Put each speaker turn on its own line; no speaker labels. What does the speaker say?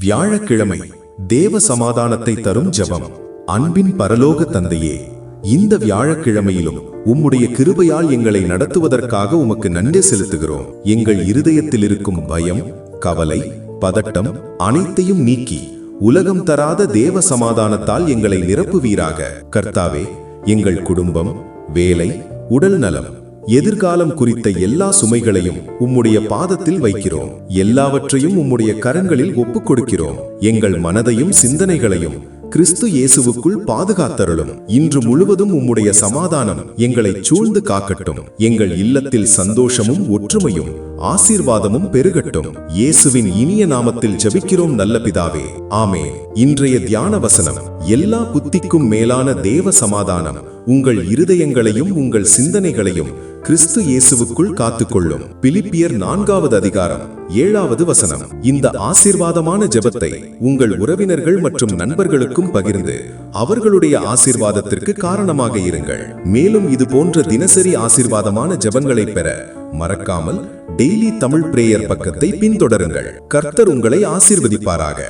வியாழக்கிழமை தேவ சமாதானத்தை தரும் ஜெபம். அன்பின் பரலோக தந்தையே, இந்த வியாழக்கிழமையிலும் உம்முடைய கிருபையால் எங்களை நடத்துவதற்காக உமக்கு நன்றி செலுத்துகிறோம். எங்கள் இருதயத்தில் இருக்கும் பயம், கவலை, பதட்டம் அனைத்தையும் நீக்கி உலகம் தராத தேவ சமாதானத்தால் எங்களை நிரப்புவீராக. கர்த்தாவே, எங்கள் குடும்பம், வேலை, உடல் நலம், எதிர்காலம் குறித்த எல்லா சுமைகளையும் உம்முடைய பாதத்தில் வைக்கிறோம். எல்லாவற்றையும் உம்முடைய கரங்களில் ஒப்புக் கொடுக்கிறோம். எங்கள் மனதையும் சிந்தனைகளையும் கிறிஸ்து இயேசுவுக்குள் பாதுகாத்தருளும். இன்று முழுவதும் உம்முடைய சமாதானம் எங்களை சூழ்ந்து காக்கட்டும். எங்கள் இல்லத்தில் சந்தோஷமும் ஒற்றுமையும் ஆசீர்வாதமும் பெருகட்டும். இயேசுவின் இனிய நாமத்தில் ஜெபிக்கிறோம் நல்ல பிதாவே, ஆமென். இன்றைய தியான வசனம்: எல்லா புத்திக்கும் மேலான தேவ சமாதானம் உங்கள் இருதயங்களையும் உங்கள் சிந்தனைகளையும் கிறிஸ்து இயேசுவுக்குள் காத்துக்கொள்ளும். பிலிப்பியர் 4வது அதிகாரம் 7வது வசனம். இந்த ஆசீர்வாதமான ஜெபத்தை உங்கள் உறவினர்கள் மற்றும் நண்பர்களுக்கும் பகிர்ந்து அவர்களுடைய ஆசீர்வாதத்திற்கு காரணமாக இருங்கள். மேலும் இது போன்ற தினசரி ஆசீர்வாதமான ஜெபங்களை பெற மறக்காமல் டெய்லி தமிழ் பிரேயர் பக்கத்தை பின்தொடருங்கள். கர்த்தர் உங்களை ஆசீர்வதிப்பாராக.